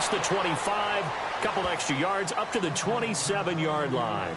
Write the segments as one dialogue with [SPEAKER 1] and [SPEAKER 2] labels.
[SPEAKER 1] across the 25, couple extra yards up to the 27-yard line.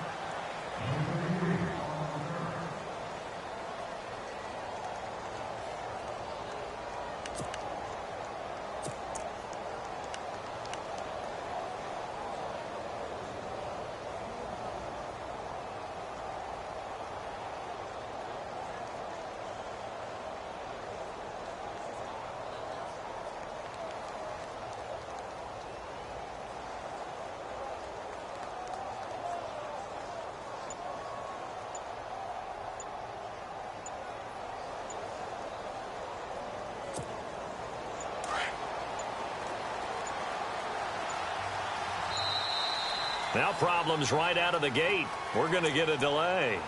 [SPEAKER 1] Now problems right out of the gate. We're going to get a delay.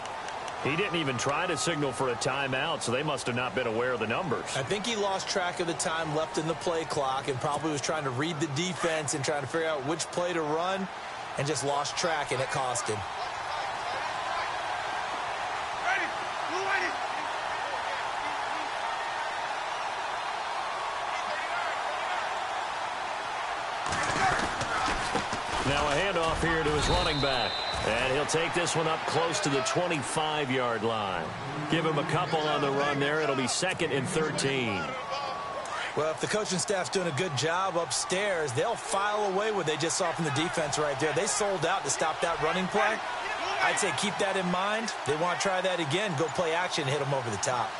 [SPEAKER 1] He didn't even try to signal for a timeout, so they must have not been aware of the numbers.
[SPEAKER 2] I think he lost track of the time left in the play clock and probably was trying to read the defense and trying to figure out which play to run and just lost track, and it cost him.
[SPEAKER 1] Now a handoff here to his running back. And he'll take this one up close to the 25-yard line. Give him a couple on the run there. It'll be 2nd and 13.
[SPEAKER 2] Well, if the coaching staff's doing a good job upstairs, they'll file away what they just saw from the defense right there. They sold out to stop that running play. I'd say keep that in mind. They want to try that again. Go play action, hit them over the top.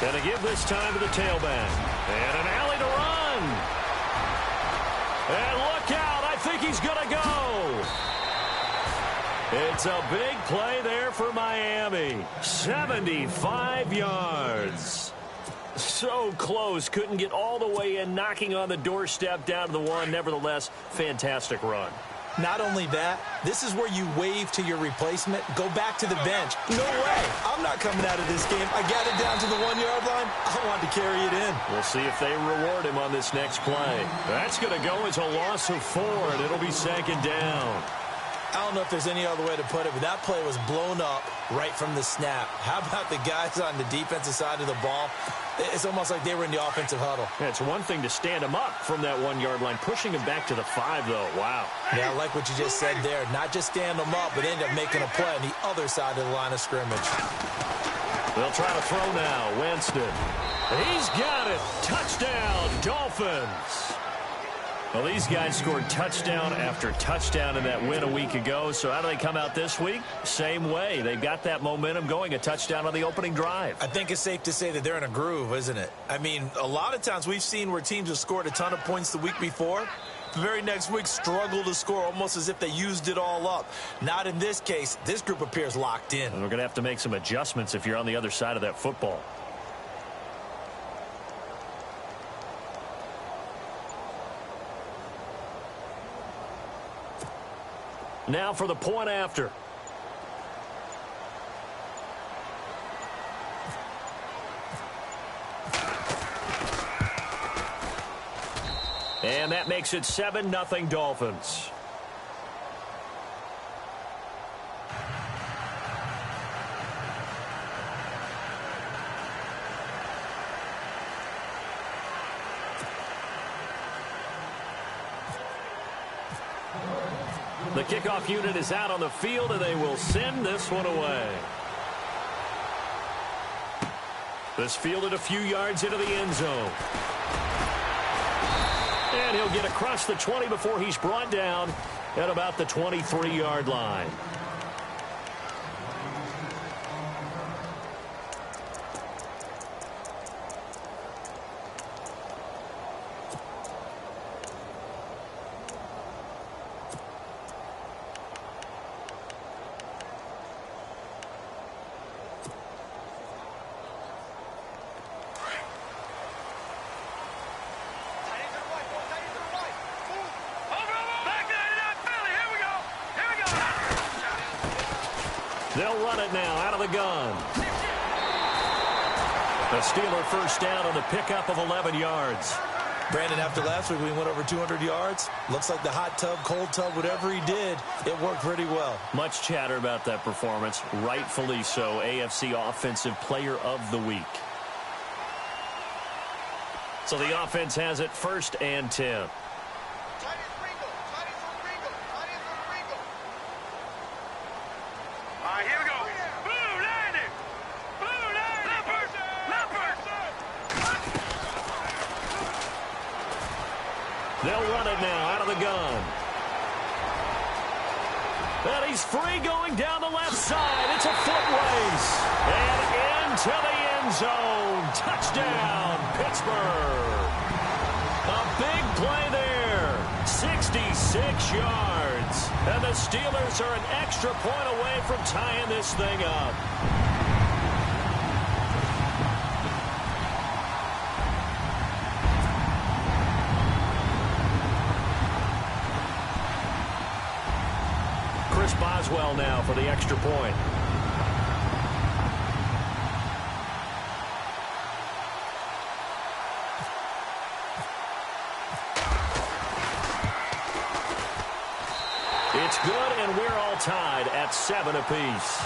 [SPEAKER 1] Gonna give this time to the tailback. And an alley to run. And look out. I think he's going to go. It's a big play there for Miami. 75 yards. So close. Couldn't get all the way in, knocking on the doorstep down to the one. Nevertheless, fantastic run.
[SPEAKER 2] Not only that, this is where you wave to your replacement. Go back to the bench. No way. I'm not coming out of this game. I got it down to the 1-yard line. I want to carry it in.
[SPEAKER 1] We'll see if they reward him on this next play. That's going to go as a loss of 4, and it'll be 2nd down.
[SPEAKER 2] I don't know if there's any other way to put it, but that play was blown up right from the snap. How about the guys on the defensive side of the ball? It's almost like they were in the offensive huddle.
[SPEAKER 1] Yeah, it's one thing to stand him up from that 1-yard line. Pushing him back to the 5, though. Wow.
[SPEAKER 2] Yeah, I like what you just said there. Not just stand them up, but end up making a play on the other side of the line of scrimmage.
[SPEAKER 1] They'll try to throw now. Winston. He's got it. Touchdown, Dolphins. Well, these guys scored touchdown after touchdown in that win a week ago. So how do they come out this week? Same way. They've got that momentum going, a touchdown on the opening drive.
[SPEAKER 2] I think it's safe to say that they're in a groove, isn't it? I mean, a lot of times we've seen where teams have scored a ton of points the week before. The very next week struggle to score almost as if they used it all up. Not in this case. This group appears locked in.
[SPEAKER 1] And we're going to have to make some adjustments if you're on the other side of that football. Now for the point after. And that makes it 7-0 Dolphins. The kickoff unit is out on the field, and they will send this one away. This fielded a few yards into the end zone. And he'll get across the 20 before he's brought down at about the 23-yard line. They'll run it now out of the gun. The Steeler first down on the pickup of 11 yards.
[SPEAKER 2] Brandon, after last week we went over 200 yards. Looks like the hot tub, cold tub, whatever he did, it worked pretty well.
[SPEAKER 1] Much chatter about that performance. Rightfully so. AFC Offensive Player of the Week. So the offense has it 1st and 10. They'll run it now out of the gun. And he's free going down the left side. It's a foot race. And into the end zone. Touchdown, Pittsburgh. A big play there. 66 yards. And the Steelers are an extra point away from tying this thing up. Chris Boswell now for the extra point. It's good, and we're all tied at 7 apiece.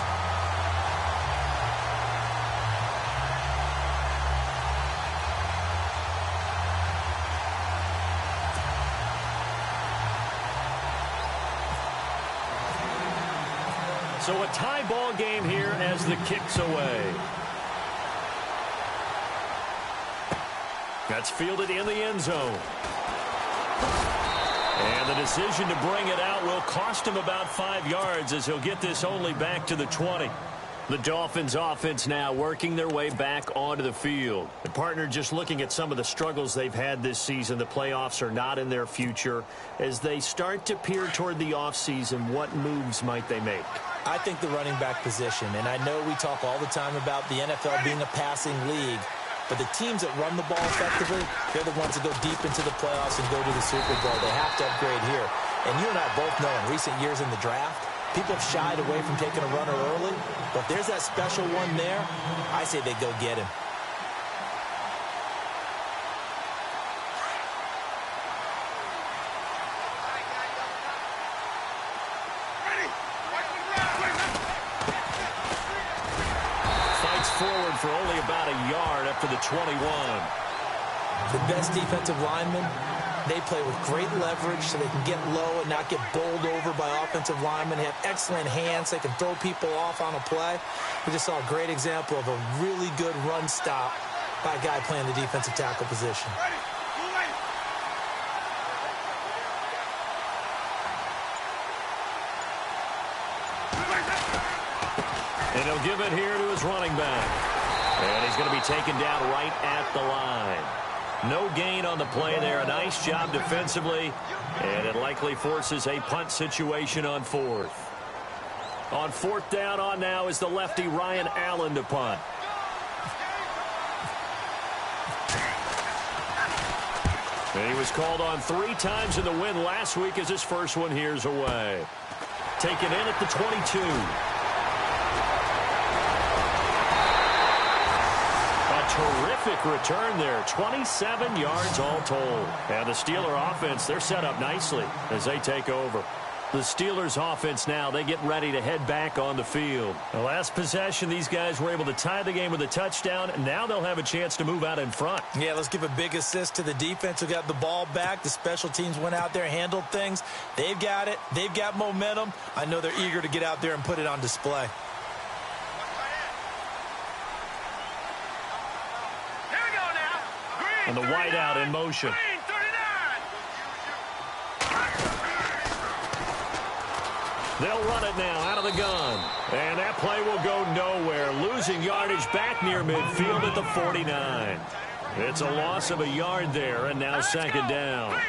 [SPEAKER 1] So a tie ball game here as the kick's away. That's fielded in the end zone. And the decision to bring it out will cost him about 5 yards as he'll get this only back to the 20. The Dolphins offense now working their way back onto the field. The partner just looking at some of the struggles they've had this season. The playoffs are not in their future. As they start to peer toward the offseason, what moves might they make?
[SPEAKER 2] I think the running back position, and I know we talk all the time about the NFL being a passing league, but the teams that run the ball effectively, they're the ones that go deep into the playoffs and go to the Super Bowl. They have to upgrade here. And you and I both know in recent years in the draft, people have shied away from taking a runner early, but if there's that special one there, I say they go get him.
[SPEAKER 1] Forward for only about a yard up to the 21.
[SPEAKER 2] The best defensive linemen, they play with great leverage so they can get low and not get bowled over by offensive linemen. They have excellent hands. They can throw people off on a play. We just saw a great example of a really good run stop by a guy playing the defensive tackle position.
[SPEAKER 1] And he'll give it here to his running back. And he's going to be taken down right at the line. No gain on the play there. A nice job defensively. And it likely forces a punt situation on 4th. On 4th down on now is the lefty Ryan Allen to punt. And he was called on 3 times in the win last week as his first one here's away. Taken in at the 22. Terrific return there. 27 yards all told. And the Steeler offense, they're set up nicely as they take over. The Steelers offense now, they get ready to head back on the field. The last possession, these guys were able to tie the game with a touchdown. Now they'll have a chance to move out in front.
[SPEAKER 2] Yeah, let's give a big assist to the defense who got the ball back. The special teams went out there, handled things. They've got it. They've got momentum. I know they're eager to get out there and put it on display.
[SPEAKER 1] And the wideout in motion. They'll run it now out of the gun. And that play will go nowhere. Losing yardage back near midfield at the 49. It's a loss of a yard there, and now 2nd down.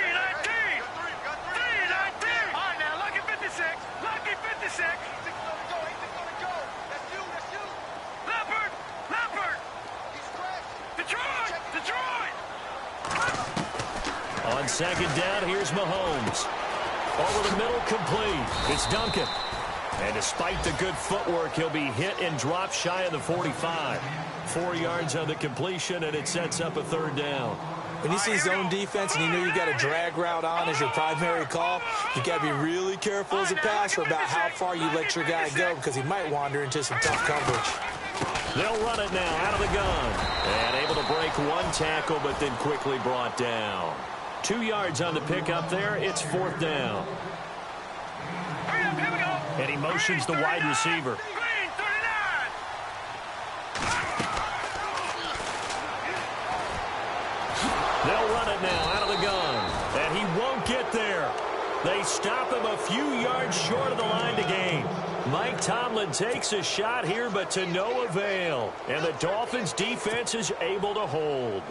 [SPEAKER 1] On 2nd down, here's Mahomes. Over the middle, complete. It's Duncan. And despite the good footwork, he'll be hit and dropped shy of the 45. 4 yards on the completion, and it sets up a 3rd down.
[SPEAKER 2] When you see zone defense and you know you got a drag route on as your primary call, you got to be really careful as a passer about how far you let your guy go because he might wander into some tough coverage.
[SPEAKER 1] They'll run it now out of the gun. And able to break one tackle, but then quickly brought down. 2 yards on the pickup there. It's 4th down. And he motions the wide receiver. They'll run it now out of the gun. And he won't get there. They stop him a few yards short of the line to gain. Mike Tomlin takes a shot here, but to no avail. And the Dolphins' defense is able to hold.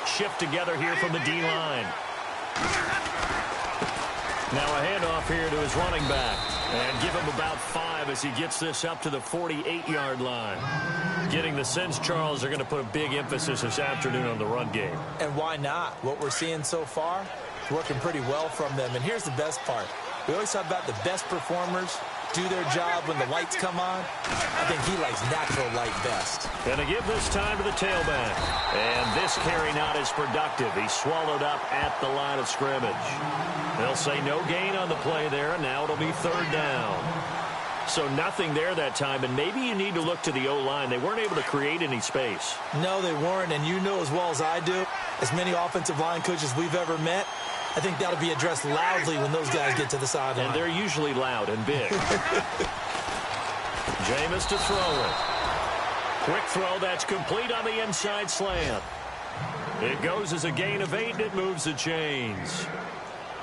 [SPEAKER 1] Shift together here from the D-line. Now a handoff here to his running back. And give him about 5 as he gets this up to the 48-yard line. Getting the sense Charles are going to put a big emphasis this afternoon on the run game.
[SPEAKER 2] And why not? What we're seeing so far is working pretty well from them. And here's the best part. We always talk about the best performers do their job when the lights come on. I think he likes natural light best.
[SPEAKER 1] And to give this time to the tailback. And this carry not as productive. He's swallowed up at the line of scrimmage. They'll say no gain on the play there. Now it'll be 3rd down. So nothing there that time, and maybe you need to look to the O-line. They weren't able to create any space.
[SPEAKER 2] No, they weren't, and you know as well as I do, as many offensive line coaches we've ever met, I think that'll be addressed loudly when those guys get to the sideline.
[SPEAKER 1] And they're usually loud and big. Jameis to throw it. Quick throw, that's complete on the inside slant. It goes as a gain of 8, and it moves the chains.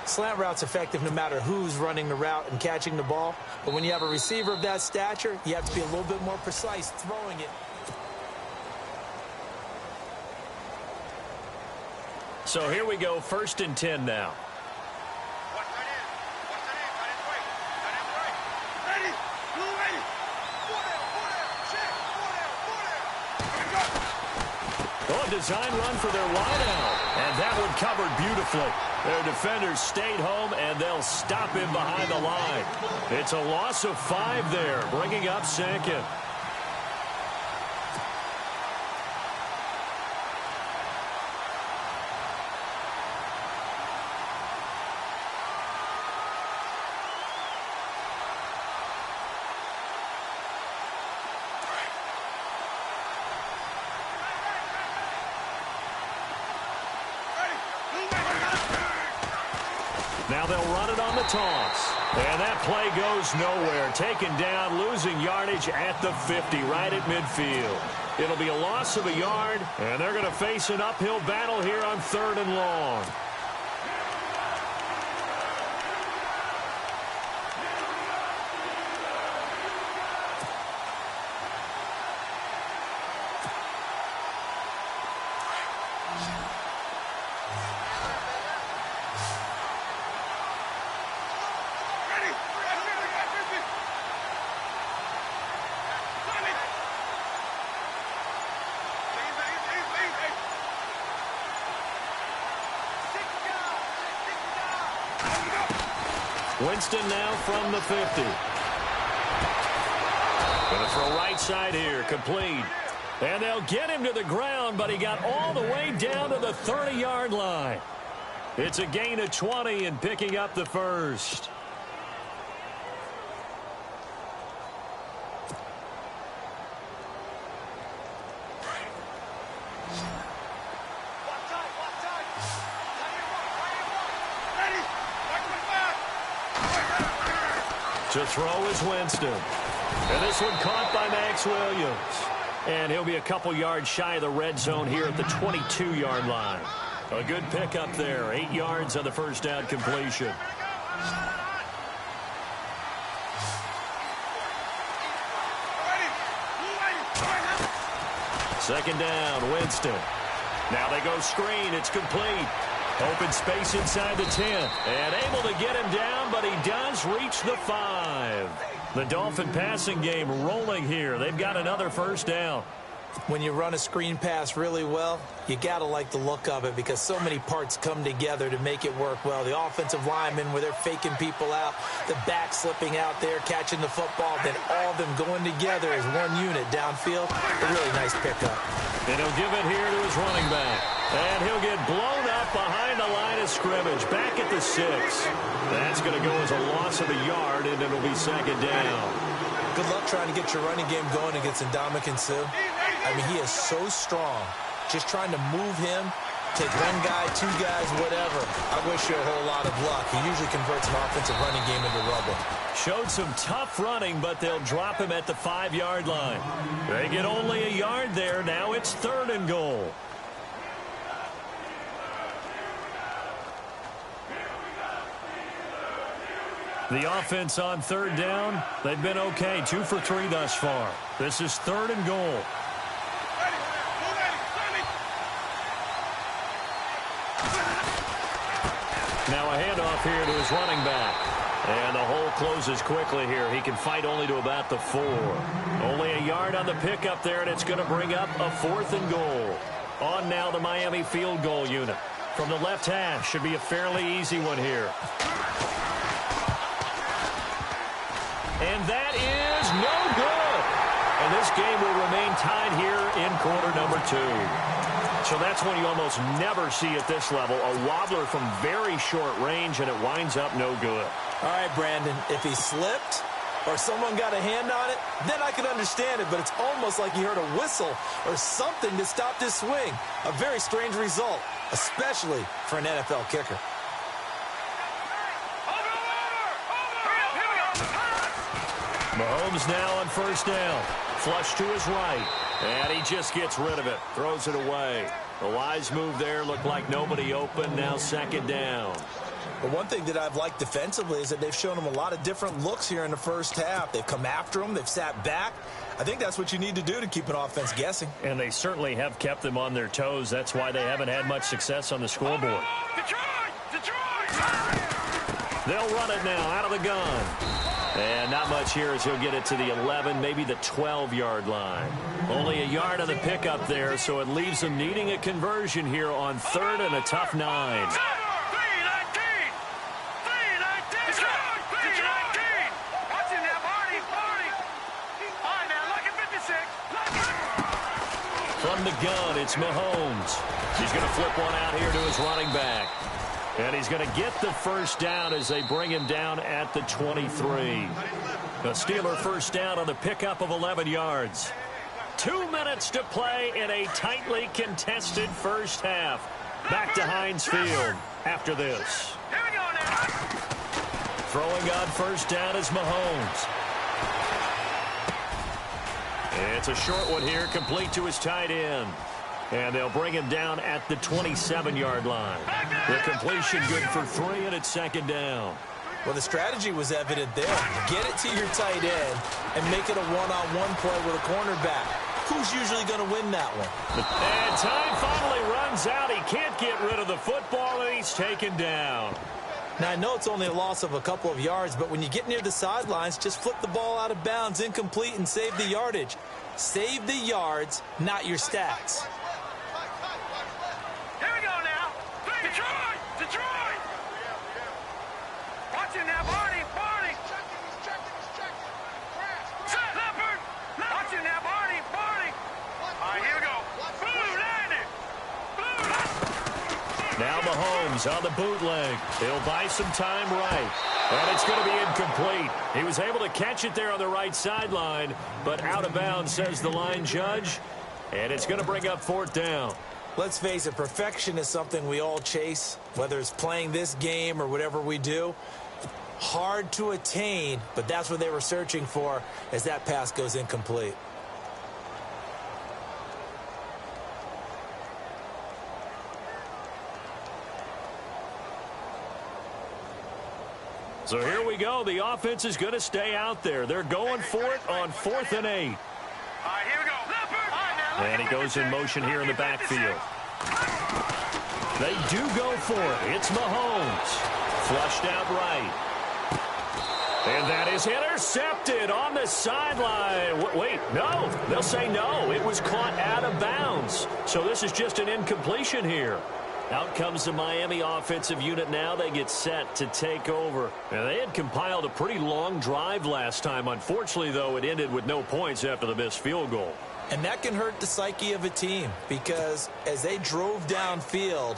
[SPEAKER 2] Slant route's effective no matter who's running the route and catching the ball. But when you have a receiver of that stature, you have to be a little bit more precise throwing it.
[SPEAKER 1] So here we go, 1st and 10 now. Oh, a design run for their wideout. And that one covered beautifully. Their defenders stayed home, and they'll stop him behind the line. It's a loss of 5 there, bringing up 2nd. Now they'll run it on the toss. And that play goes nowhere. Taken down, losing yardage at the 50, right at midfield. It'll be a loss of a yard, and they're going to face an uphill battle here on 3rd and long. Winston now from the 50. Going to throw right side here, complete. And they'll get him to the ground, but he got all the way down to the 30-yard line. It's a gain of 20 and picking up the 1st. To throw is Winston. And this one caught by Max Williams. And he'll be a couple yards shy of the red zone here at the 22-yard line. A good pickup there. 8 yards on the 1st down completion. Second down, Winston. Now they go screen. It's complete. Open space inside the 10. And able to get him down, but he does reach the 5. The Dolphin passing game rolling here. They've got another 1st down.
[SPEAKER 2] When you run a screen pass really well, you got to like the look of it because so many parts come together to make it work well. The offensive linemen, where they're faking people out, the back slipping out there, catching the football, then all of them going together as one unit downfield. A really nice pickup.
[SPEAKER 1] And he'll give it here to his running back. And he'll get blown up behind the line of scrimmage, back at the 6. That's going to go as a loss of a yard, and it'll be second down.
[SPEAKER 2] Good luck trying to get your running game going against Ndamukong Suh. I mean, he is so strong. Just trying to move him, take one guy, two guys, whatever. I wish you a whole lot of luck. He usually converts an offensive running game into rubble.
[SPEAKER 1] Showed some tough running, but they'll drop him at the 5-yard line. They get only a yard there. Now it's 3rd and goal. The offense on 3rd down, they've been okay. 2 for 3 thus far. This is 3rd and goal. Now a handoff here to his running back. And the hole closes quickly here. He can fight only to about the 4. Only a yard on the pickup there, and it's going to bring up a 4th and goal. On now the Miami field goal unit. From the left hash, should be a fairly easy one here. And that is no good. And this game will remain tied here in quarter number 2. So that's one you almost never see at this level. A wobbler from very short range, and it winds up no good.
[SPEAKER 2] All right, Brandon, if he slipped or someone got a hand on it, then I could understand it. But it's almost like he heard a whistle or something to stop this swing. A very strange result, especially for an NFL kicker.
[SPEAKER 1] Mahomes now on 1st down. Flush to his right. And he just gets rid of it. Throws it away. The wise move there. Looked like nobody open. Now 2nd down.
[SPEAKER 2] But one thing that I've liked defensively is that they've shown him a lot of different looks here in the first half. They've come after him. They've sat back. I think that's what you need to do to keep an offense guessing.
[SPEAKER 1] And they certainly have kept them on their toes. That's why they haven't had much success on the scoreboard. They'll run it now out of the gun. And not much here as he'll get it to the 11, maybe the 12-yard line. Only a yard on the pickup there, so it leaves them needing a conversion here on 3rd and a tough 9. From the gun, it's Mahomes. He's going to flip one out here to his running back. And he's going to get the 1st down as they bring him down at the 23. The Steeler 1st down on the pickup of 11 yards. 2 minutes to play in a tightly contested first half. Back to Heinz Field after this. Throwing on 1st down is Mahomes. It's a short one here, complete to his tight end. And they'll bring him down at the 27-yard line. The completion good for 3, and it's 2nd down.
[SPEAKER 2] Well, the strategy was evident there. Get it to your tight end and make it a one-on-one play with a cornerback. Who's usually going to win that one?
[SPEAKER 1] And time finally runs out. He can't get rid of the football, and he's taken down.
[SPEAKER 2] Now, I know it's only a loss of a couple of yards, but when you get near the sidelines, just flip the ball out of bounds, incomplete, and save the yardage. Save the yards, not your stats.
[SPEAKER 3] Here we go now. Detroit! Detroit! Watch it now, Barney! Barney! He's checking. Leopard! Watch it now, Barney! Barney! All right, here we go. Blue landed!
[SPEAKER 1] Now Mahomes on the bootleg. He'll buy some time right. And it's going to be incomplete. He was able to catch it there on the right sideline, but out of bounds, says the line judge. And it's going to bring up 4th down.
[SPEAKER 2] Let's face it, perfection is something we all chase, whether it's playing this game or whatever we do. Hard to attain, but that's what they were searching for as that pass goes incomplete.
[SPEAKER 1] So here we go. The offense is going to stay out there. They're going for it on 4th and 8.
[SPEAKER 3] All right, here we go.
[SPEAKER 1] And he goes in motion here in the backfield. They do go for it. It's Mahomes. Flushed out right. And that is intercepted on the sideline. Wait, no. They'll say no. It was caught out of bounds. So this is just an incompletion here. Out comes the Miami offensive unit now. They get set to take over. And they had compiled a pretty long drive last time. Unfortunately, though, it ended with no points after the missed field goal.
[SPEAKER 2] And that can hurt the psyche of a team because as they drove downfield,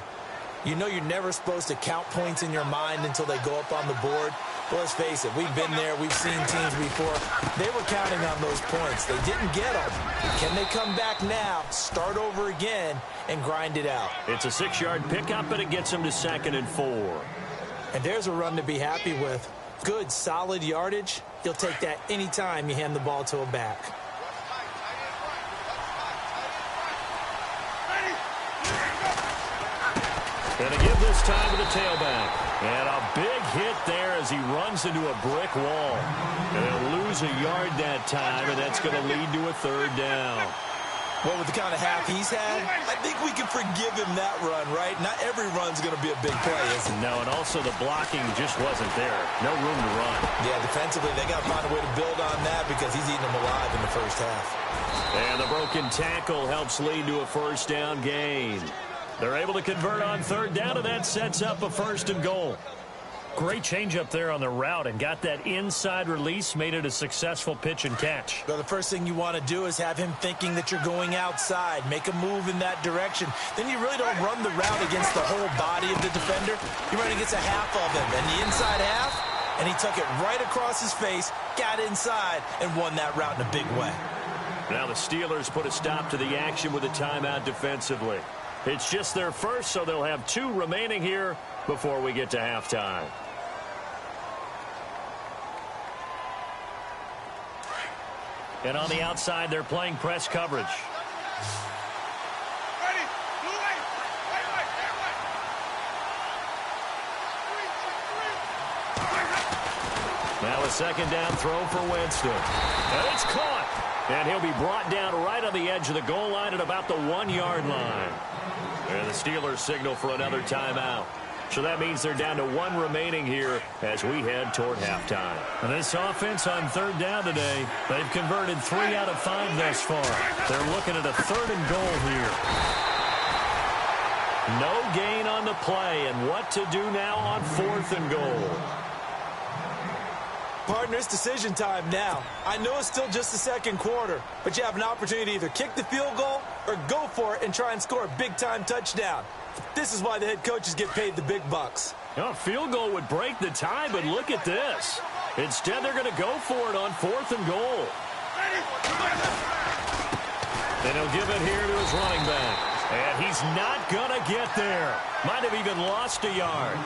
[SPEAKER 2] you know you're never supposed to count points in your mind until they go up on the board. Well, let's face it, we've been there. We've seen teams before. They were counting on those points. They didn't get them. Can they come back now, start over again, and grind it out?
[SPEAKER 1] It's a 6-yard pickup, and it gets them to 2nd and 4.
[SPEAKER 2] And there's a run to be happy with. Good, solid yardage. You'll take that anytime you hand the ball to a back.
[SPEAKER 1] Going to give this time to the tailback. And a big hit there as he runs into a brick wall. And they'll lose a yard that time, and that's going to lead to a 3rd down.
[SPEAKER 2] Well, with the kind of half he's had, I think we can forgive him that run, right? Not every run's going to be a big play, is it?
[SPEAKER 1] No, and also the blocking just wasn't there. No room to run.
[SPEAKER 2] Yeah, defensively, they got to find a way to build on that because he's eating them alive in the first half.
[SPEAKER 1] And the broken tackle helps lead to a 1st down gain. They're able to convert on 3rd down, and that sets up a 1st and goal. Great change up there on the route and got that inside release, made it a successful pitch and catch.
[SPEAKER 2] Well, the first thing you want to do is have him thinking that you're going outside, make a move in that direction. Then you really don't run the route against the whole body of the defender. You're running against a half of him, and the inside half, and he took it right across his face, got inside, and won that route in a big way.
[SPEAKER 1] Now the Steelers put a stop to the action with a timeout defensively. It's just their first, so they'll have 2 remaining here before we get to halftime. And on the outside, they're playing press coverage.
[SPEAKER 3] Ready. Wait.
[SPEAKER 1] Now a 2nd down throw for Winston. And it's caught. And he'll be brought down right on the edge of the goal line at about the 1-yard line. And the Steelers signal for another timeout. So that means they're down to 1 remaining here as we head toward halftime. And this offense on 3rd down today, they've converted 3 out of 5 thus far. They're looking at a 3rd and goal here. No gain on the play, and what to do now on 4th and goal.
[SPEAKER 2] Partner, it's decision time now. I know it's still just the 2nd quarter, but you have an opportunity to either kick the field goal or go for it and try and score a big-time touchdown. This is why the head coaches get paid the big bucks.
[SPEAKER 1] A field goal would break the tie, but look at this. Instead, they're going to go for it on 4th and goal. And he'll give it here to his running back. And he's not going to get there. Might have even lost a yard.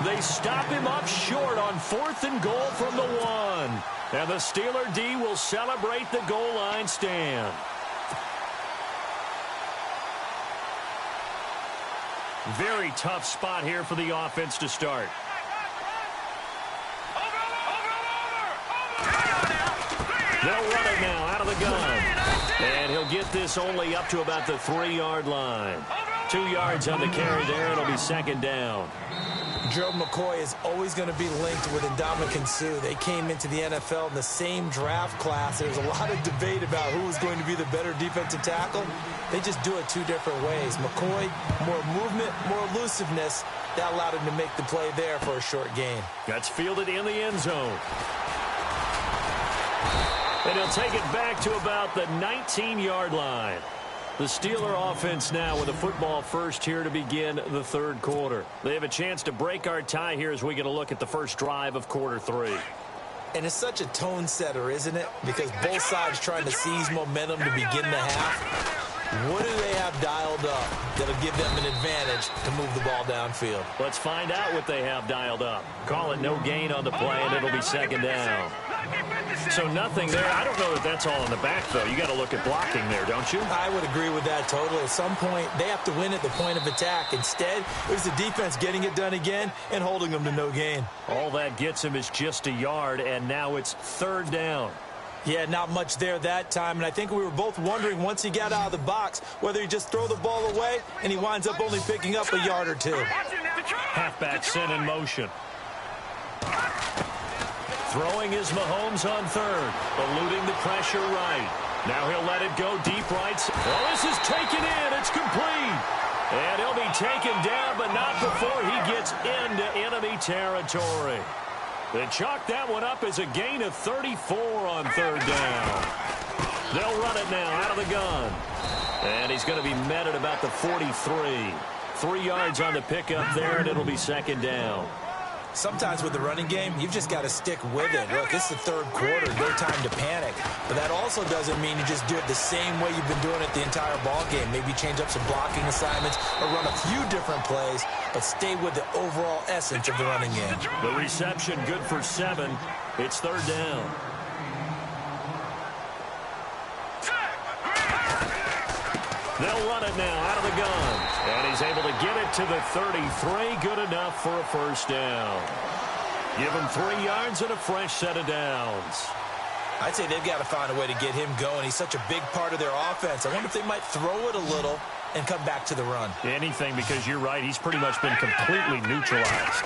[SPEAKER 1] They stop him up short on 4th and goal from the 1. And the Steeler D will celebrate the goal line stand. Very tough spot here for the offense to start. They'll run it now out of the gun. And he'll get this only up to about the 3-yard line. 2 yards on the carry there. It'll be 2nd down.
[SPEAKER 2] Gerald McCoy is always going to be linked with Ndamukong Suh. They came into the NFL in the same draft class. There's a lot of debate about who was going to be the better defensive tackle. They just do it 2 different ways. McCoy, more movement, more elusiveness. That allowed him to make the play there for a short gain.
[SPEAKER 1] That's fielded in the end zone. And he'll take it back to about the 19-yard line. The Steeler offense now with a football first here to begin the 3rd quarter. They have a chance to break our tie here as we get a look at the first drive of quarter 3.
[SPEAKER 2] And it's such a tone setter, isn't it? Because both sides trying to seize momentum to begin the half. What do they have dialed up that'll give them an advantage to move the ball downfield?
[SPEAKER 1] Let's find out what they have dialed up. Call it no gain on the play, and it'll be 2nd down. So nothing there. I don't know that that's all in the back, though. You got to look at blocking there, don't you?
[SPEAKER 2] I would agree with that totally. At some point, they have to win at the point of attack. Instead, it was the defense getting it done again and holding them to no gain.
[SPEAKER 1] All that gets him is just a yard, and now it's 3rd down.
[SPEAKER 2] Yeah, not much there that time, and I think we were both wondering once he got out of the box whether he just throw the ball away, and he winds up only picking up a yard or 2.
[SPEAKER 1] Halfback sent in motion. Throwing is Mahomes on third, eluding the pressure right. Now he'll let it go deep right. Oh, this is taken in. It's complete. And he'll be taken down, but not before he gets into enemy territory. They chalk that one up as a gain of 34 on third down. They'll run it now out of the gun. And he's going to be met at about the 43. 3 yards on the pickup there, and it'll be second down.
[SPEAKER 2] Sometimes with the running game, you've just got to stick with it. Look, it's the third quarter, no time to panic. But that also doesn't mean you just do it the same way you've been doing it the entire ball game. Maybe change up some blocking assignments or run a few different plays, but stay with the overall essence of the running game.
[SPEAKER 1] The reception good for 7. It's third down. They'll run it now out of the gun. And he's able to get it to the 33. Good enough for a first down. Give him 3 yards and a fresh set of downs.
[SPEAKER 2] I'd say they've got to find a way to get him going. He's such a big part of their offense. I wonder if they might throw it a little and come back to the run.
[SPEAKER 1] Anything, because you're right. He's pretty much been completely neutralized.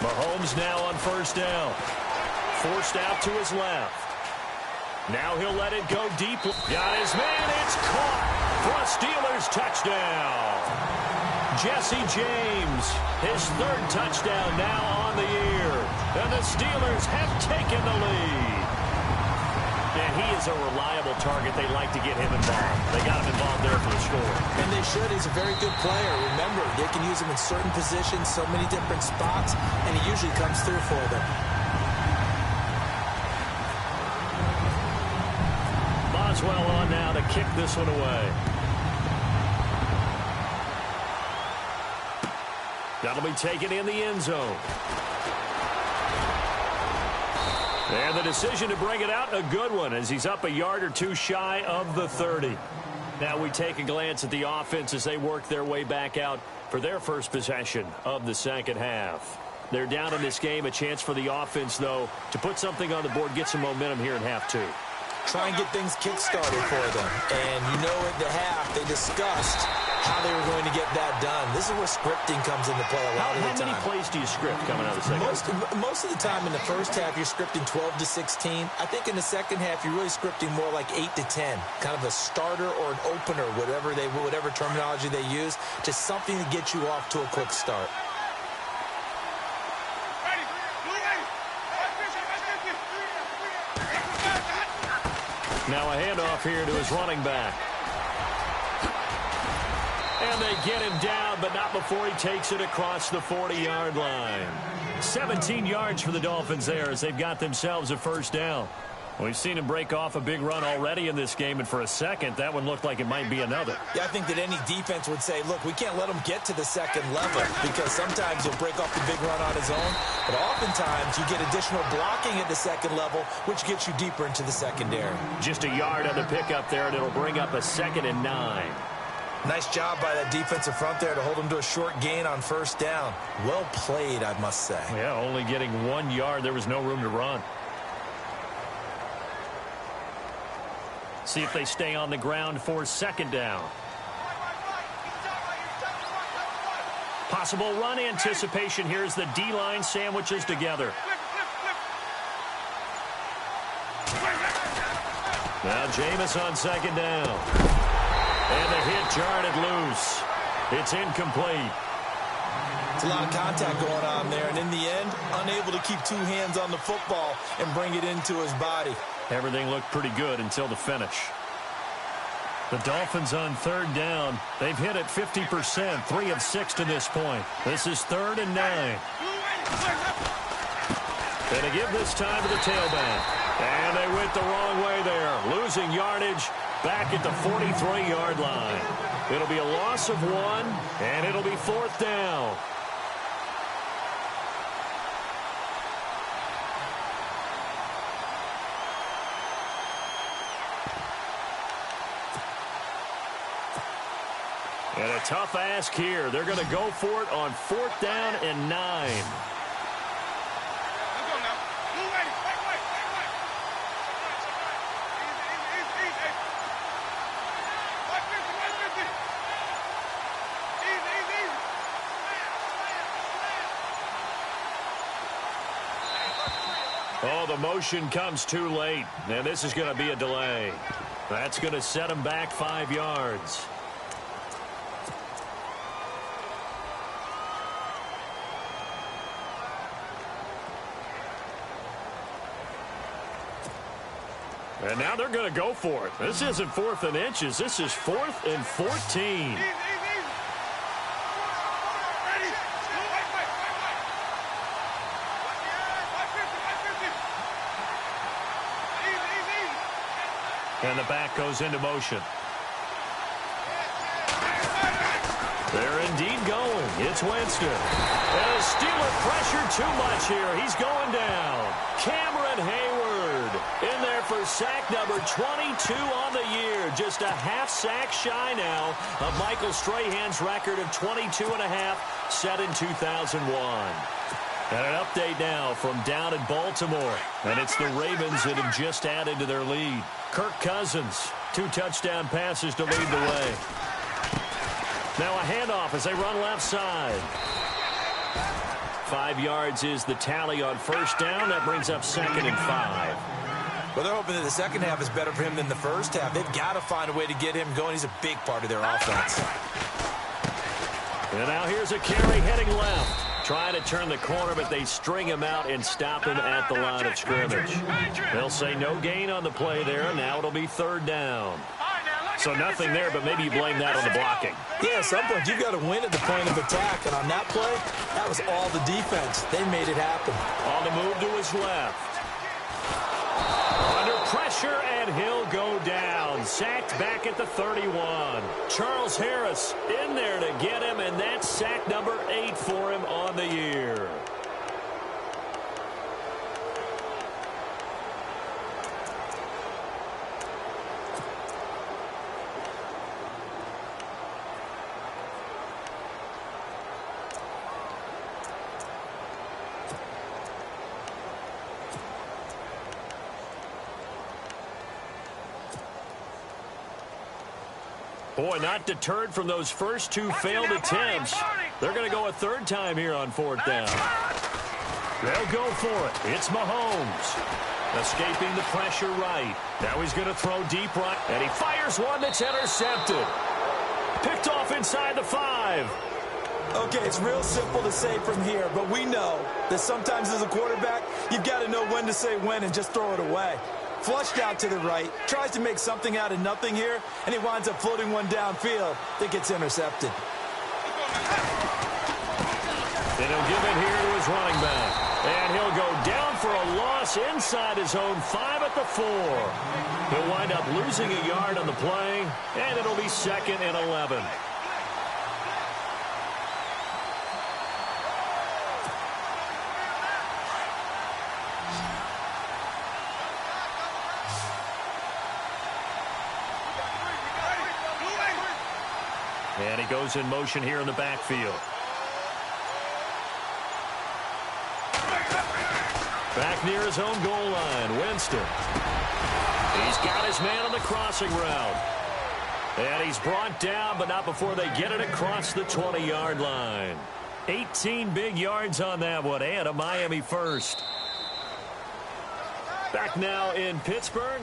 [SPEAKER 1] Mahomes now on first down. Forced out to his left. Now he'll let it go deep. Got his man. It's caught for a Steelers touchdown. Jesse James, his third touchdown now on the year. And the Steelers have taken the lead. And he is a reliable target. They like to get him involved. They got him involved there for the score.
[SPEAKER 2] And they should. He's a very good player. Remember, they can use him in certain positions, so many different spots, and he usually comes through for them.
[SPEAKER 1] Boswell on now to kick this one away. That'll be taken in the end zone. And the decision to bring it out, a good one, as he's up a yard or two shy of the 30. Now we take a glance at the offense as they work their way back out for their first possession of the second half. They're down in this game. A chance for the offense, though, to put something on the board, get some momentum here in half 2.
[SPEAKER 2] Try and get things kick-started for them. And you know at the half, they discussed how they were going to get that done. This is where scripting comes into play a lot of the time.
[SPEAKER 1] How many plays do you script coming out of the second half?
[SPEAKER 2] Most of the time in the first half, you're scripting 12 to 16. I think in the second half, you're really scripting more like 8 to 10. Kind of a starter or an opener, whatever terminology they use. Just something to get you off to a quick start.
[SPEAKER 1] Now a handoff here to his running back. And they get him down, but not before he takes it across the 40-yard line. 17 yards for the Dolphins there as they've got themselves a first down. We've seen him break off a big run already in this game, and for a second, that one looked like it might be another.
[SPEAKER 2] Yeah, I think that any defense would say, look, we can't let him get to the second level because sometimes he'll break off the big run on his own, but oftentimes you get additional blocking at the second level, which gets you deeper into the secondary.
[SPEAKER 1] Just a yard on the pickup there, and it'll bring up a 2nd and 9.
[SPEAKER 2] Nice job by that defensive front there to hold him to a short gain on first down. Well played, I must say.
[SPEAKER 1] Yeah, only getting 1 yard. There was no room to run. See if they stay on the ground for second down. Possible run anticipation. Here's the D-line sandwiches together. Now Jameis on second down. And the hit jarred it loose. It's incomplete.
[SPEAKER 2] It's a lot of contact going on there, and in the end, unable to keep 2 hands on the football and bring it into his body.
[SPEAKER 1] Everything looked pretty good until the finish. The Dolphins on third down. They've hit it 50%, 3 of 6 to this point. This is 3rd and 9. And they give this time to the tailback. And they went the wrong way there, losing yardage back at the 43-yard line. It'll be a loss of 1, and it'll be 4th down. And a tough ask here. They're going to go for it on 4th down and 9. Oh, the motion comes too late, and this is going to be a delay. That's going to set him back 5 yards. And now they're going to go for it. This isn't 4th and inches. This is 4th and 14. And the back goes into motion. They're indeed going. It's Winston. And the Steeler pressure too much here. He's going down. Cameron Hayward in there for sack number 22 on the year. Just a half sack shy now of Michael Strahan's record of 22 and a half set in 2001. And an update now from down in Baltimore. And it's the Ravens that have just added to their lead. Kirk Cousins, 2 touchdown passes to lead the way. Now a handoff as they run left side. 5 yards is the tally on first down. That brings up 2nd and 5.
[SPEAKER 2] Well, they're hoping that the second half is better for him than the first half. They've got to find a way to get him going. He's a big part of their offense.
[SPEAKER 1] And now here's a carry heading left. Trying to turn the corner, but they string him out and stop him at the line of scrimmage. They'll say no gain on the play there. Now it'll be 3rd down. So nothing there, but maybe you blame that on the blocking.
[SPEAKER 2] Yeah, at some point, you've got to win at the point of attack. And on that play, that was all the defense. They made it happen.
[SPEAKER 1] On the move to his left. Under pressure, and he'll go down. Sacked back at the 31. Charles Harris in there to get him, and that's sack number 8 for him on the year. Boy, not deterred from those first 2 failed attempts. They're going to go a 3rd time here on 4th down. They'll go for it. It's Mahomes. Escaping the pressure right. Now he's going to throw deep right. And he fires one that's intercepted. Picked off inside the 5.
[SPEAKER 2] Okay, it's real simple to say from here, but we know that sometimes as a quarterback, you've got to know when to say when and just throw it away. Flushed out to the right, tries to make something out of nothing here, and he winds up floating one downfield that gets intercepted.
[SPEAKER 1] And he'll give it here to his running back. And he'll go down for a loss inside his own 5 at the 4. He'll wind up losing a yard on the play, and it'll be 2nd and 11. And he goes in motion here in the backfield. Back near his own goal line, Winston. He's got his man on the crossing route. And he's brought down, but not before they get it across the 20-yard line. 18 big yards on that one, and a Miami first. Back now in Pittsburgh.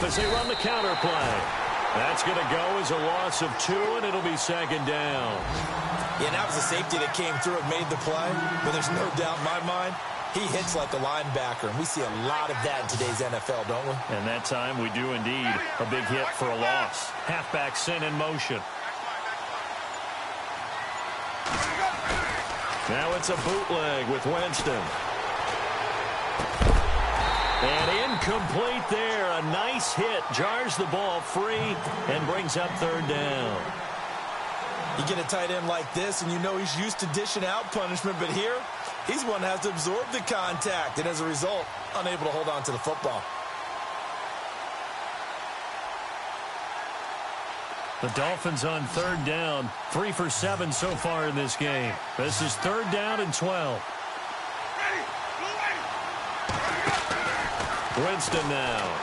[SPEAKER 1] As they run the counter play. That's going to go as a loss of 2, and it'll be 2nd down.
[SPEAKER 2] Yeah, that was a safety that came through and made the play, but there's no doubt in my mind, he hits like a linebacker, and we see a lot of that in today's NFL, don't we?
[SPEAKER 1] And that time we do indeed. A big hit for a loss. Halfback sent in motion. Now it's a bootleg with Winston. And incomplete there. A nice hit. Jars the ball free and brings up 3rd down.
[SPEAKER 2] You get a tight end like this, and you know he's used to dishing out punishment, but here, he's one that has to absorb the contact, and as a result, unable to hold on to the football.
[SPEAKER 1] The Dolphins on 3rd down. 3 for 7 so far in this game. This is 3rd down and 12. Winston now.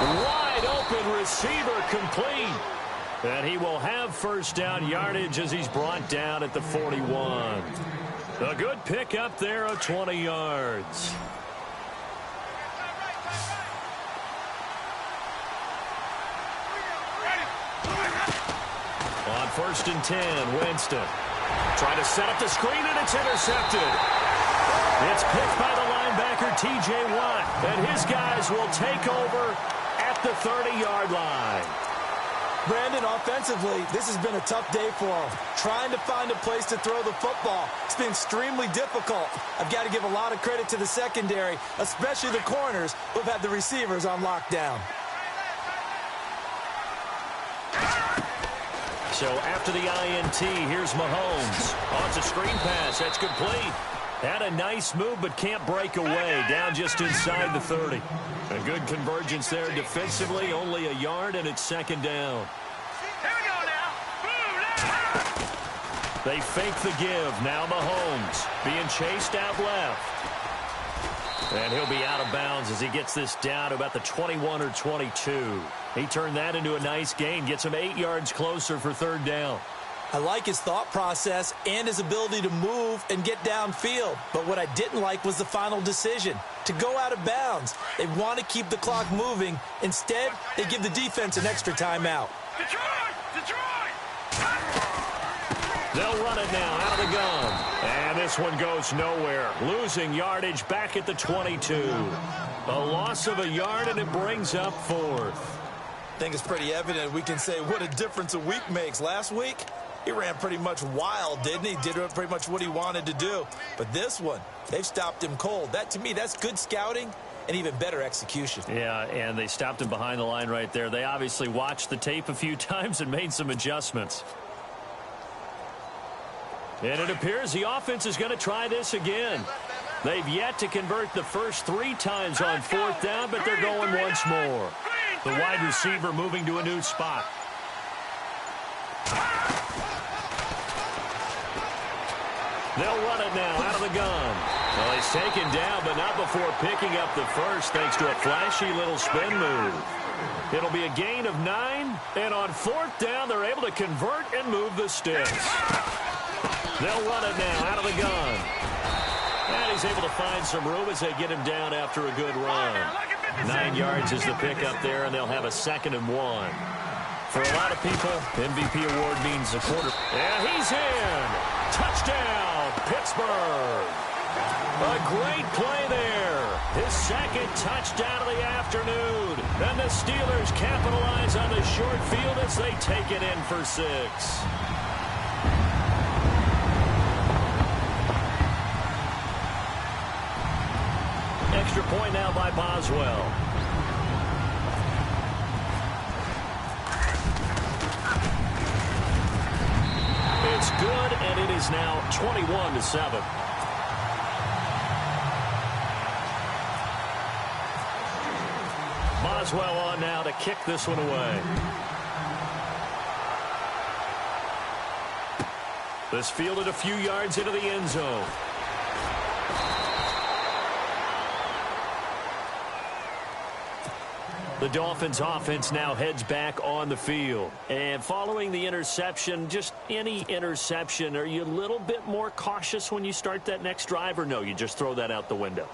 [SPEAKER 1] Wide open receiver complete. And he will have first down yardage as he's brought down at the 41. A good pick up there of 20 yards. On 1st and 10, Winston. Trying to set up the screen, and it's intercepted. It's picked by the linebacker, T.J. Watt. And his guys will take over at the 30-yard line.
[SPEAKER 2] Brandon, offensively, this has been a tough day for him. Trying to find a place to throw the football. It's been extremely difficult. I've got to give a lot of credit to the secondary, especially the corners who've had the receivers on lockdown.
[SPEAKER 1] So after the INT, here's Mahomes. Oh, it's a screen pass. That's complete. Had a nice move, but can't break away. Down just inside the 30. A good convergence there defensively. Only a yard, and it's 2nd down.
[SPEAKER 3] Here we go now.
[SPEAKER 1] They fake the give. Now Mahomes being chased out left. And he'll be out of bounds as he gets this down to about the 21 or 22. He turned that into a nice gain. Gets him 8 yards closer for 3rd down.
[SPEAKER 2] I like his thought process and his ability to move and get downfield. But what I didn't like was the final decision, to go out of bounds. They want to keep the clock moving. Instead, they give the defense an extra timeout.
[SPEAKER 3] Detroit!
[SPEAKER 1] They'll run it now out of the gun. And this one goes nowhere. Losing yardage back at the 22. A loss of a yard, and it brings up 4th.
[SPEAKER 2] I think it's pretty evident we can say what a difference a week makes. Last week, he ran pretty much wild, didn't he? Did pretty much what he wanted to do. But this one, they've stopped him cold. That, to me, that's good scouting and even better execution.
[SPEAKER 1] Yeah, and they stopped him behind the line right there. They obviously watched the tape a few times and made some adjustments. And it appears the offense is going to try this again. They've yet to convert the first 3 times on 4th down, but they're going once more. The wide receiver moving to a new spot. They'll run it now out of the gun. Well, he's taken down, but not before picking up the first thanks to a flashy little spin move. It'll be a gain of 9, and on 4th down, they're able to convert and move the sticks. They'll run it now out of the gun. And he's able to find some room as they get him down after a good run. 9 yards is the pickup there, and they'll have a 2nd and 1. For a lot of people, MVP award means the quarter. And he's in. Touchdown, Pittsburgh. A great play there. His 2nd touchdown of the afternoon. And the Steelers capitalize on the short field as they take it in for 6. Extra point now by Boswell. It's good, and it is now 21-7. Boswell on now to kick this one away. This fielded a few yards into the end zone. The Dolphins offense now heads back on the field. And following the interception, just any interception, are you a little bit more cautious when you start that next drive, or no, you just throw that out the window?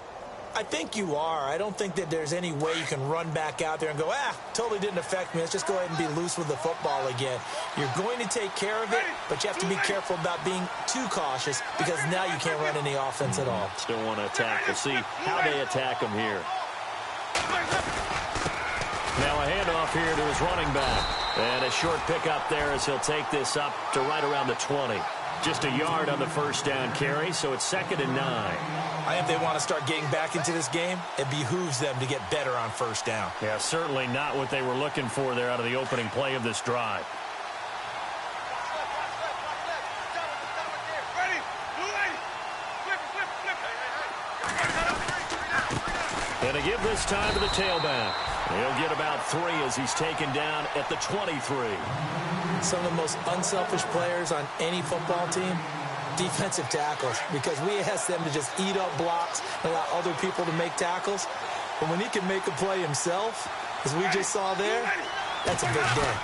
[SPEAKER 2] I think you are. I don't think that there's any way you can run back out there and go, totally didn't affect me. Let's just go ahead and be loose with the football again. You're going to take care of it, but you have to be careful about being too cautious because now you can't run any offense at all.
[SPEAKER 1] Still want to attack. We'll see how they attack them here. Now a handoff here to his running back. And a short pickup there as he'll take this up to right around the 20. Just a yard on the 1st down carry, so it's 2nd and 9.
[SPEAKER 2] I think they want to start getting back into this game. It behooves them to get better on 1st down.
[SPEAKER 1] Yeah, certainly not what they were looking for there out of the opening play of this drive. And to give this time to the tailback. He'll get about 3 as he's taken down at the 23.
[SPEAKER 2] Some of the most unselfish players on any football team, defensive tackles, because we ask them to just eat up blocks and allow other people to make tackles. But when he can make a play himself, as we just saw there, that's a big day.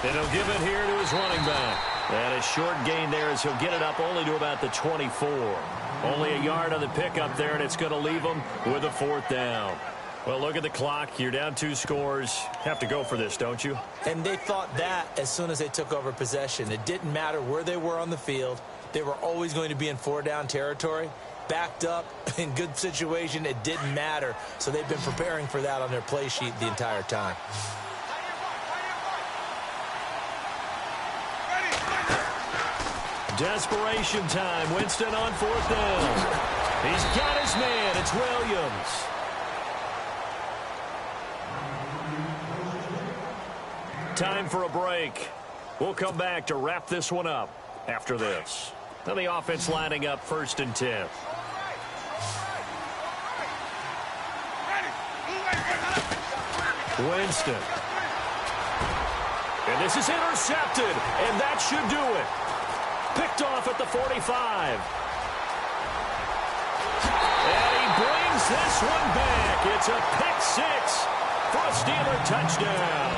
[SPEAKER 1] And he'll give it here to his running back. And a short gain there as he'll get it up only to about the 24. Only a yard on the pickup there, and it's going to leave him with a 4th down. Well, look at the clock. You're down 2 scores. Have to go for this, don't you?
[SPEAKER 2] And they thought that as soon as they took over possession. It didn't matter where they were on the field. They were always going to be in 4-down territory. Backed up, in good situation, it didn't matter. So they've been preparing for that on their play sheet the entire time.
[SPEAKER 1] Desperation time. Winston on 4th down. He's got his man. It's Williams. Time for a break. We'll come back to wrap this one up after this. Now the offense lining up 1st and 10. Winston. And this is intercepted, and that should do it. Picked off at the 45. And he brings this one back. It's a pick 6 for a Steeler touchdown.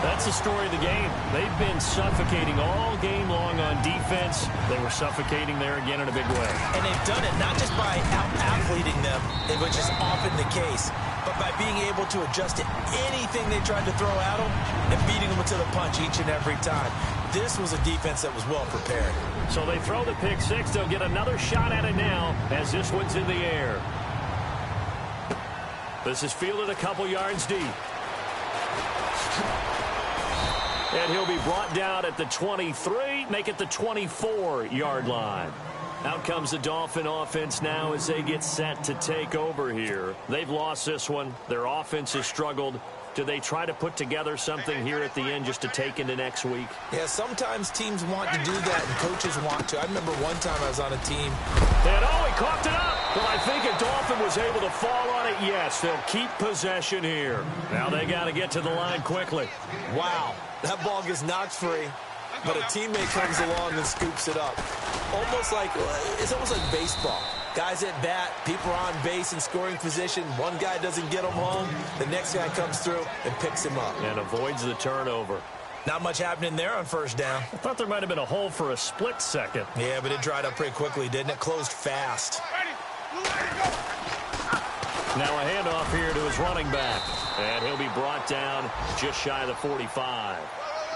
[SPEAKER 1] That's the story of the game. They've been suffocating all game long on defense. They were suffocating there again in a big way.
[SPEAKER 2] And they've done it not just by out-athleting them, which is often the case, but by being able to adjust to anything they tried to throw at them and beating them to the punch each and every time. This was a defense that was well prepared.
[SPEAKER 1] So they throw the pick 6. They'll get another shot at it now as this one's in the air. This is fielded a couple yards deep. And he'll be brought down at the 23, make it the 24-yard line. Out comes the Dolphin offense now as they get set to take over here. They've lost this one. Their offense has struggled. Do they try to put together something here at the end just to take into next week?
[SPEAKER 2] Yeah, sometimes teams want to do that and coaches want to. I remember one time I was on a team.
[SPEAKER 1] And he coughed it up. Well, I think if Dolphin was able to fall on it, yes, they'll keep possession here. Now they got to get to the line quickly.
[SPEAKER 2] Wow, that ball gets knocked free, but a teammate comes along and scoops it up. It's almost like baseball. Guys at bat, people are on base in scoring position. One guy doesn't get him home. The next guy comes through and picks him up.
[SPEAKER 1] And avoids the turnover.
[SPEAKER 2] Not much happening there on 1st down.
[SPEAKER 1] I thought there might have been a hole for a split second.
[SPEAKER 2] Yeah, but it dried up pretty quickly, didn't it? Closed fast.
[SPEAKER 1] Now a handoff here to his running back. And he'll be brought down just shy of the 45.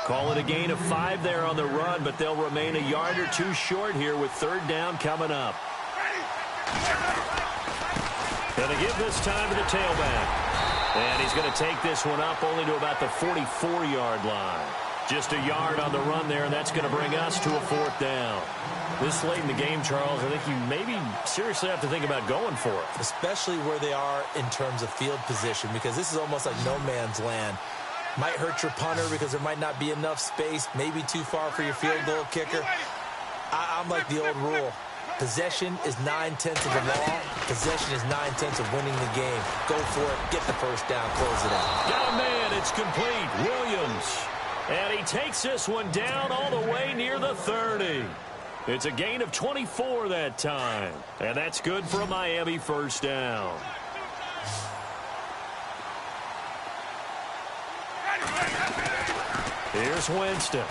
[SPEAKER 1] Call it a gain of 5 there on the run, but they'll remain a yard or 2 short here with 3rd down coming up. Going to give this time to the tailback. And he's going to take this one up only to about the 44-yard line. Just a yard on the run there, and that's going to bring us to a 4th down. This late in the game, Charles, I think you maybe seriously have to think about going for it.
[SPEAKER 2] Especially where they are in terms of field position, because this is almost like no man's land. Might hurt your punter because there might not be enough space, maybe too far for your field goal kicker. I'm like the old rule. Possession is 9/10 of the law. Possession is 9/10 of winning the game. Go for it. Get the 1st down. Close it out.
[SPEAKER 1] Got a man. It's complete. Williams. And he takes this one down all the way near the 30. It's a gain of 24 that time. And that's good for a Miami 1st down. Here's Winston.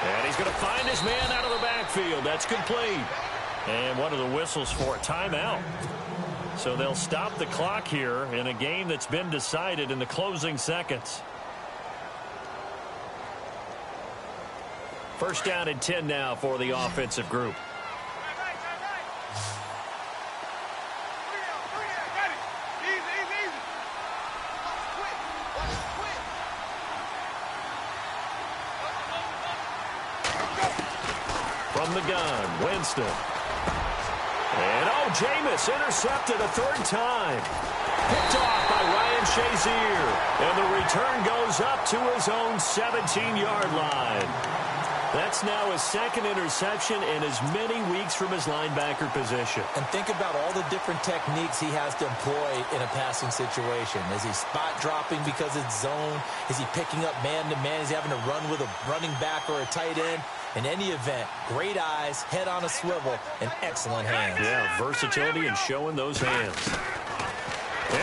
[SPEAKER 1] And he's going to find his man out of the backfield. That's complete. And one of the whistles for a timeout. So they'll stop the clock here in a game that's been decided in the closing seconds. 1st down and 10 now for the offensive group. From the gun, Winston. And, Jameis intercepted a 3rd time. Picked off by Ryan Shazier. And the return goes up to his own 17-yard line. That's now his second interception in as many weeks from his linebacker position.
[SPEAKER 2] And think about all the different techniques he has to employ in a passing situation. Is he spot dropping because it's zone? Is he picking up man-to-man? Is he having to run with a running back or a tight end? In any event, great eyes, head on a swivel, and excellent hands.
[SPEAKER 1] Yeah, versatility and showing those hands.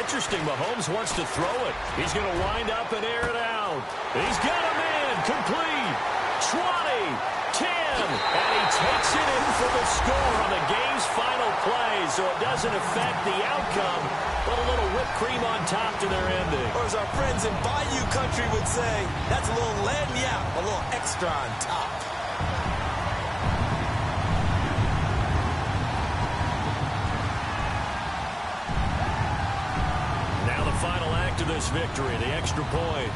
[SPEAKER 1] Interesting, Mahomes wants to throw it. He's going to wind up and air it out. He's got him in, complete. 20, 10, and he takes it in for the score on the game's final play, so it doesn't affect the outcome, but a little whipped cream on top to their ending.
[SPEAKER 2] Or as our friends in Bayou Country would say, that's a little lagniappe, a little extra on top.
[SPEAKER 1] Now the final act of this victory, the extra point.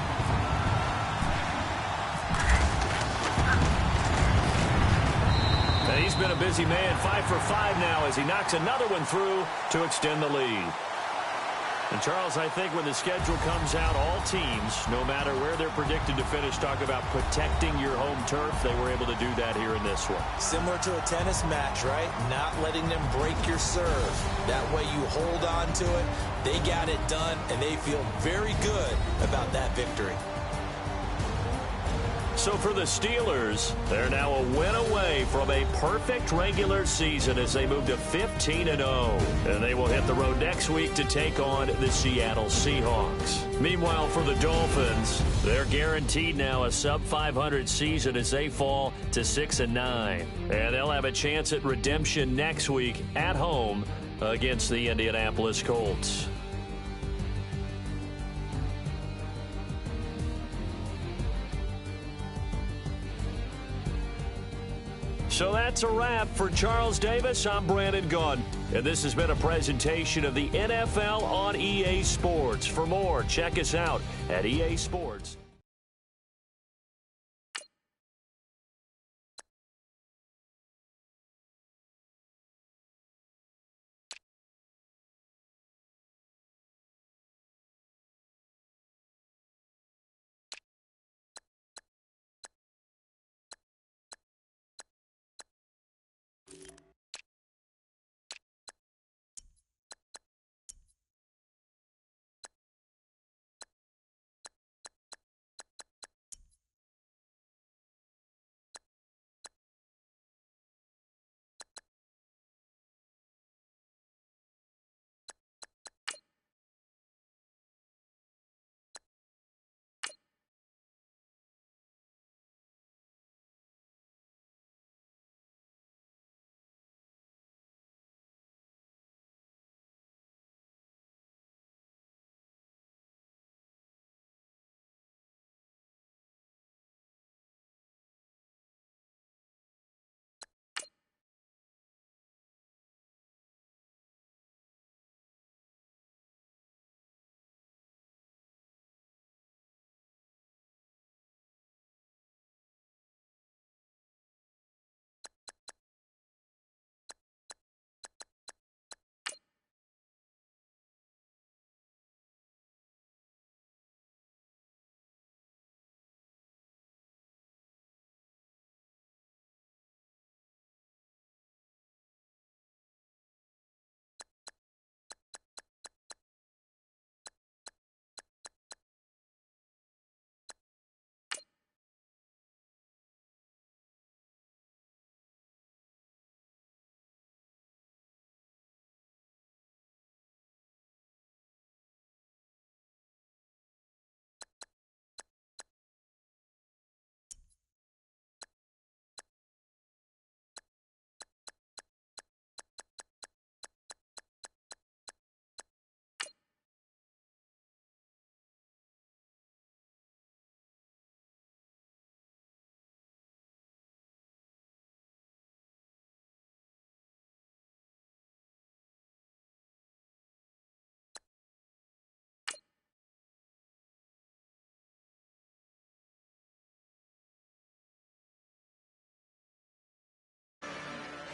[SPEAKER 1] He's been a busy man, 5 for 5 now as he knocks another one through to extend the lead. And, Charles, I think when the schedule comes out, all teams, no matter where they're predicted to finish, talk about protecting your home turf. They were able to do that here in this one.
[SPEAKER 2] Similar to a tennis match, right? Not letting them break your serve. That way you hold on to it. They got it done, and they feel very good about that victory.
[SPEAKER 1] So for the Steelers, they're now a win away from a perfect regular season as they move to 15-0. And they will hit the road next week to take on the Seattle Seahawks. Meanwhile, for the Dolphins, they're guaranteed now a sub-500 season as they fall to 6-9. And they'll have a chance at redemption next week at home against the Indianapolis Colts. So that's a wrap. For Charles Davis, I'm Brandon Gaudin. And this has been a presentation of the NFL on EA Sports. For more, check us out at EA Sports.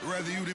[SPEAKER 4] Rather you